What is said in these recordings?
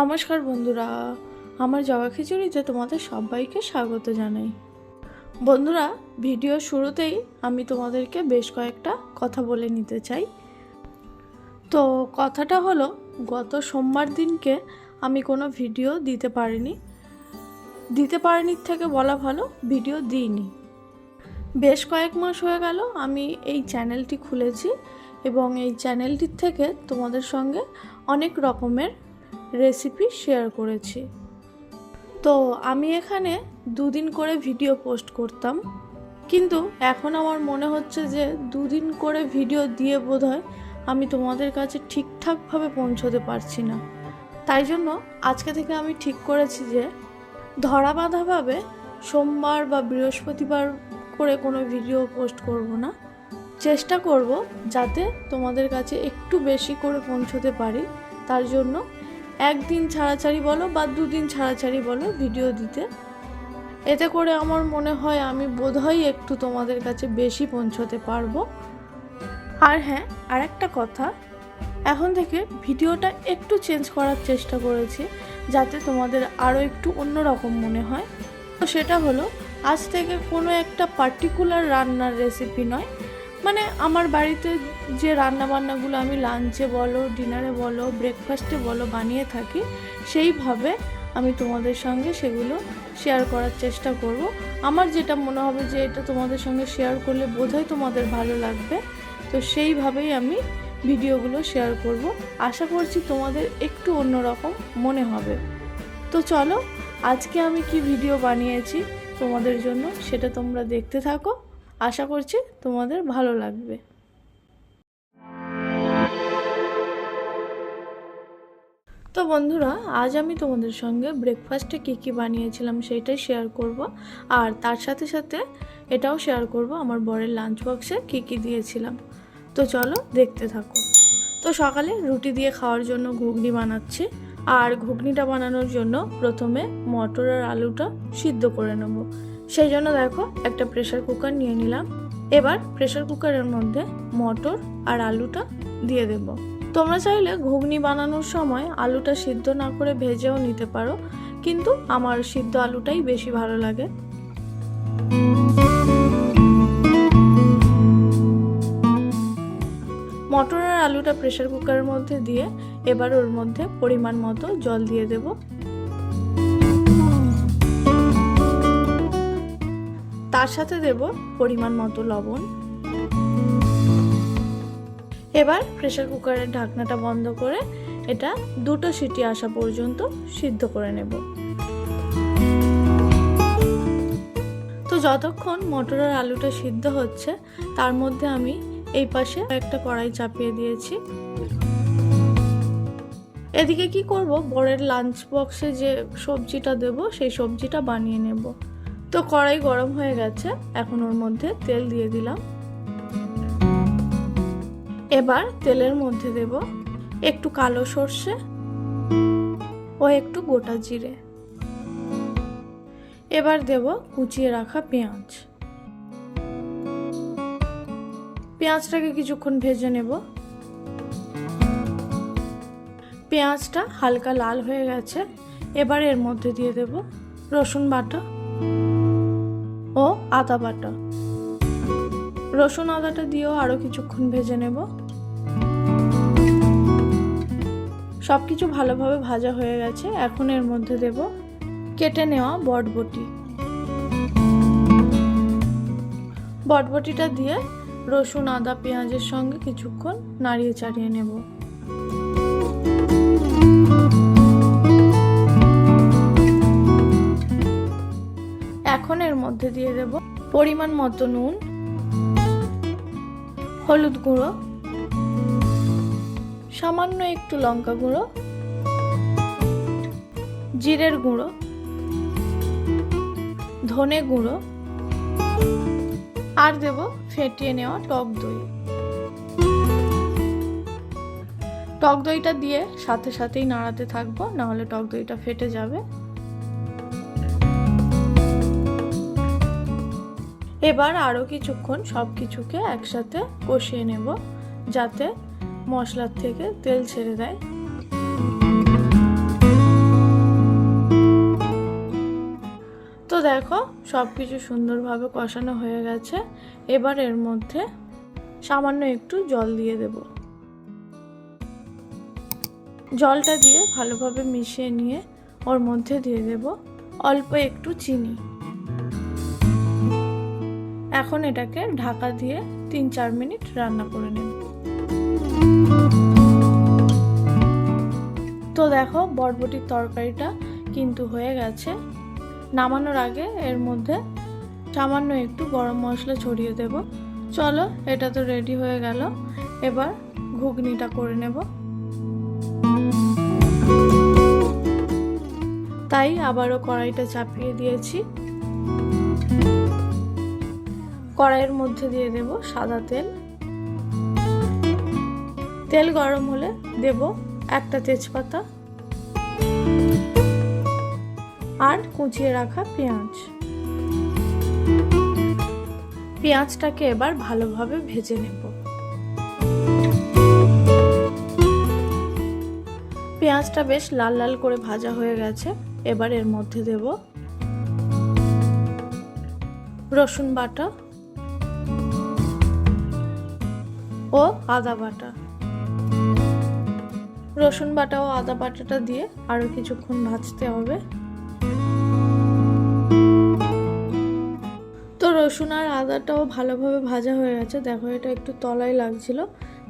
নমস্কার বন্ধুরা, আমার জগা খিচুড়িতে তোমাদের সবাইকে স্বাগত জানাই। বন্ধুরা, ভিডিও শুরুতেই আমি তোমাদেরকে বেশ কয়েকটা কথা বলে নিতে চাই। তো কথাটা হলো, গত সোমবার দিনকে আমি কোনো ভিডিও দিতে পারিনি থেকে বলা ভালো, ভিডিও দিইনি। বেশ কয়েক মাস হয়ে গেল আমি এই চ্যানেলটি খুলেছি এবং এই চ্যানেলটির থেকে তোমাদের সঙ্গে অনেক রকমের রেসিপি শেয়ার করেছি। তো আমি এখানে দুদিন করে ভিডিও পোস্ট করতাম, কিন্তু এখন আমার মনে হচ্ছে যে দুদিন করে ভিডিও দিয়ে বোধহয় আমি তোমাদের কাছে ঠিকঠাকভাবে পৌঁছতে পারছি না। তাই জন্য আজকে থেকে আমি ঠিক করেছি যে ধরা বাঁধাভাবে সোমবার বা বৃহস্পতিবার করে কোনো ভিডিও পোস্ট করব না। চেষ্টা করব যাতে তোমাদের কাছে একটু বেশি করে পৌঁছতে পারি। তার জন্য একদিন ছাড়াছাড়ি বলো বা দুদিন ছাড়াছাড়ি বলো ভিডিও দিতে। এতে করে আমার মনে হয় আমি বোধহয় একটু তোমাদের কাছে বেশি পৌঁছতে পারবো। আর হ্যাঁ, আরেকটা কথা, এখন থেকে ভিডিওটা একটু চেঞ্জ করার চেষ্টা করেছি যাতে তোমাদের আরও একটু অন্যরকম মনে হয়। তো সেটা হলো, আজ থেকে কোনো একটা পার্টিকুলার রান্নার রেসিপি নয়, মানে আমার বাড়িতে যে রান্নাবান্নাগুলো আমি লাঞ্চে বলো, ডিনারে বলো, ব্রেকফাস্টে বলো বানিয়ে থাকি, সেইভাবে আমি তোমাদের সঙ্গে সেগুলো শেয়ার করার চেষ্টা করব। আমার যেটা মনে হবে যে এটা তোমাদের সঙ্গে শেয়ার করলে বোধহয় তোমাদের ভালো লাগবে, তো সেইভাবেই আমি ভিডিওগুলো শেয়ার করব। আশা করছি তোমাদের একটু অন্যরকম মনে হবে। তো চলো, আজকে আমি কি ভিডিও বানিয়েছি তোমাদের জন্য সেটা তোমরা দেখতে থাকো। আশা করছি তোমাদের ভালো লাগবে। তো বন্ধুরা, আজ আমি তোমাদের সঙ্গে ব্রেকফাস্টে কী বানিয়েছিলাম সেইটাই শেয়ার করব, আর তার সাথে সাথে এটাও শেয়ার করব আমার বরের লাঞ্চ বক্সে কী দিয়েছিলাম। তো চলো দেখতে থাকো। তো সকালে রুটি দিয়ে খাওয়ার জন্য ঘুগনি বানাচ্ছি, আর ঘুগনিটা বানানোর জন্য প্রথমে মটর আর আলুটা সিদ্ধ করে নেব। সেই জন্য দেখো একটা প্রেসার কুকার নিয়ে নিলাম। এবার প্রেসার কুকারের মধ্যে মটর আর আলুটা দিয়ে দেব। তোমরা চাইলে ঘুগনি বানানোর সময় আলুটা সিদ্ধ না করে ভেজেও নিতে পারো, কিন্তু আমার সিদ্ধ আলুটাই বেশি ভালো লাগে। মটর আর আলুটা প্রেসার কুকারের মধ্যে দিয়ে এবার ওর মধ্যে পরিমাণ মতো জল দিয়ে দেব। তার সাথে দেব পরিমাণ মতো লবণ। এবার প্রেসার কুকারের ঢাকনাটা বন্ধ করে এটা 2টো সিটি আসা পর্যন্ত সিদ্ধ করে নেব। তো যতক্ষণ মটর আর আলুটা সিদ্ধ হচ্ছে, তার মধ্যে আমি এই পাশে একটা কড়াই চাপিয়ে দিয়েছি। এদিকে কি করব, বরের লাঞ্চ বক্সে যে সবজিটা দেব সেই সবজিটা বানিয়ে নেব। তো কড়াই গরম হয়ে গেছে, এখন ওর মধ্যে তেল দিয়ে দিলাম। এবার তেলের মধ্যে দেব একটু কালো সর্ষে ও একটু গোটা জিরে। এবার দেব কুচিয়ে রাখা পেঁয়াজ। পেঁয়াজটাকে কিছুক্ষণ ভেজে নেব। পেঁয়াজটা হালকা লাল হয়ে গেছে, এবার এর মধ্যে দিয়ে দেব রসুন বাটা ও আদা বাটা। রসুন আদাটা দিয়েও আরও কিছুক্ষণ ভেজে নেব। সব কিছু ভালোভাবে ভাজা হয়ে গেছে, এখন এর মধ্যে দেব কেটে নেওয়া বটবটি। বটবটিটা দিয়ে রসুন আদা পেঁয়াজের সঙ্গে কিছুক্ষণ নাড়িয়ে চাড়িয়ে নেব। এখন এর মধ্যে দিয়ে দেব পরিমাণ মতো নুন, হলুদ গুঁড়ো, সামান্য একটু লঙ্কা গুঁড়ো, জিরের গুঁড়ো, ধনে গুঁড়ো, আর দেব ফেটিয়ে নেওয়া টক দই। টক দইটা দিয়ে সাথে সাথেই নাড়াতে থাকবো, নাহলে টক দইটা ফেটে যাবে। এবার আরও কিছুক্ষণ সব কিছুকে একসাথে কষিয়ে নেব যাতে মশলার থেকে তেল ছেড়ে দেয়। দেখো সব কিছু সুন্দরভাবে কষানো হয়ে গেছে। এবার এর মধ্যে সামান্য একটু জল দিয়ে দেব। জলটা দিয়ে ভালোভাবে মিশিয়ে নিয়ে ওর মধ্যে দিয়ে দেব অল্প একটু চিনি। এখন এটাকে ঢাকা দিয়ে 3-4 মিনিট রান্না করে নেব। তো দেখো বরবটির তরকারিটা কিন্তু হয়ে গেছে। নামানোর আগে এর মধ্যে সামান্য একটু গরম মশলা ছড়িয়ে দেব। চলো, এটা তো রেডি হয়ে গেল। এবার ঘুগনিটা করে নেব। তাই আবারও কড়াইটা চাপিয়ে দিয়েছি। কড়াইয়ের মধ্যে দিয়ে দেব সাদা তেল। তেল গরম হলে দেব একটা তেজপাতা আর কুচিয়ে রাখা পেঁয়াজ। পেঁয়াজটাকে এবার ভালোভাবে ভেজে নেব। পেঁয়াজটা বেশ লাল লাল করে ভাজা হয়ে গেছে। এবার এর মধ্যে দেব রসুন বাটা ও আদা বাটা। রসুন বাটা ও আদা বাটাটা দিয়ে আরো কিছুক্ষণ ভাজতে হবে। তো রসুন আর আদাটাও ভালোভাবে ভাজা হয়ে গেছে। দেখো এটা একটু তলায় লাগছিল,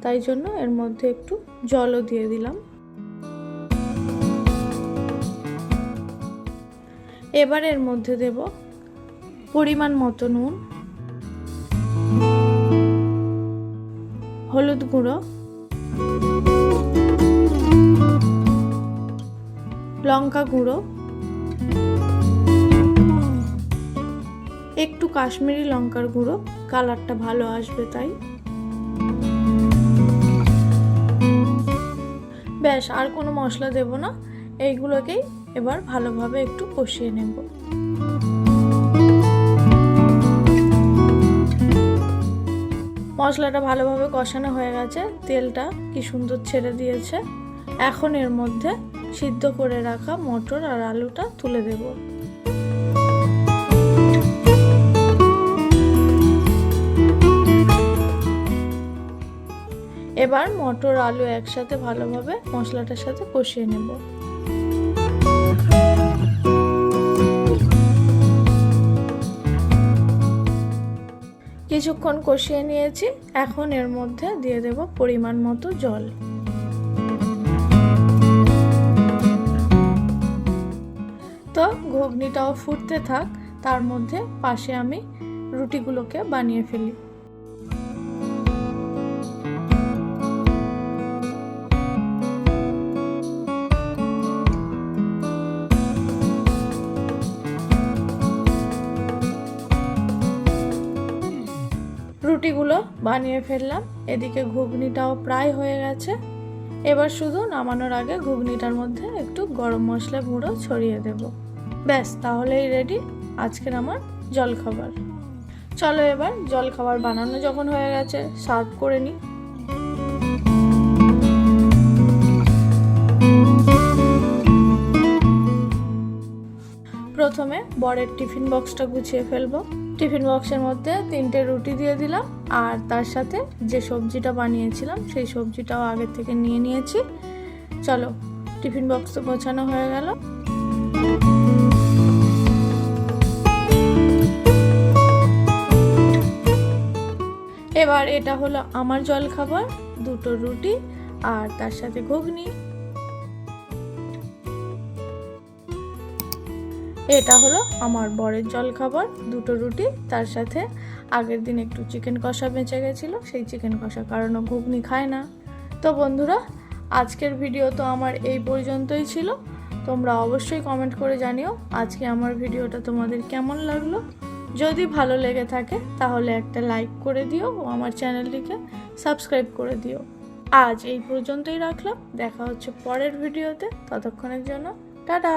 তাই জন্য এর মধ্যে একটু জলও দিয়ে দিলাম। এবার এর মধ্যে দেব পরিমাণ মতো নুন, হলুদ গুঁড়ো, লঙ্কা গুঁড়ো, একটু কাশ্মীরি লঙ্কার গুঁড়ো, কালারটা ভালো আসবে তাই। ব্যাস, আর কোনো মশলা দেব না। এইগুলোকেই এবার ভালোভাবে একটু কষিয়ে নেব। মশলাটা ভালোভাবে কষানো হয়ে গেছে। তেলটা কি সুন্দর ছেড়ে দিয়েছে। এখন এর মধ্যে সিদ্ধ করে রাখা মটর আর আলুটা তুলে দেব। এবার মটর আলু একসাথে ভালোভাবে মশলাটার সাথে কষিয়ে নেব। কিছুক্ষণ কষিয়ে নিয়েছি। এখন এর মধ্যে দিয়ে দেব পরিমাণ মতো জল। তো ঘুগনিটাও ফুটতে থাক, তার মধ্যে পাশে আমি রুটিগুলোকে বানিয়ে ফেলি। রুটিগুলো বানিয়ে ফেললাম। এদিকে ঘুগনিটাও প্রায় হয়ে গেছে। এবার শুধু নামানোর আগে ঘুগনিটার মধ্যে একটু গরম মশলা গুঁড়ো ছড়িয়ে দেব। ব্যাস, তাহলেই রেডি আজকের আমার জলখাবার। চলো এবার জলখাবার বানানো যখন হয়ে গেছে, সার্ভ করে নিই। প্রথমে বরের টিফিন বক্সটা গুছিয়ে ফেলবো। টিফিন বক্সের মধ্যে 3টে রুটি দিয়ে দিলাম, আর তার সাথে যে সবজিটা বানিয়েছিলাম সেই সবজিটাও আগে থেকে নিয়ে নিয়েছি। চলো, টিফিন বক্স তো গোছানো হয়ে গেল। এবার এটা হলো আমার জলখাবার, 2টো রুটি আর তার সাথে ঘুগনি। এটা হলো আমার বরের জলখাবার, 2টো রুটি, তার সাথে আগের দিন একটু চিকেন কষা বেঁচে গেছিলো, সেই চিকেন কষা, কারণ ও ঘুগনি খায় না। তো বন্ধুরা, আজকের ভিডিও তো আমার এই পর্যন্তই ছিল। তোমরা অবশ্যই কমেন্ট করে জানিও আজকে আমার ভিডিওটা তোমাদের কেমন লাগলো। যদি ভালো লেগে থাকে তাহলে একটা লাইক করে দিও ও আমার চ্যানেলটিকে সাবস্ক্রাইব করে দিও। আজ এই পর্যন্তই রাখলাম, দেখা হচ্ছে পরের ভিডিওতে। ততক্ষণের জন্য টাটা।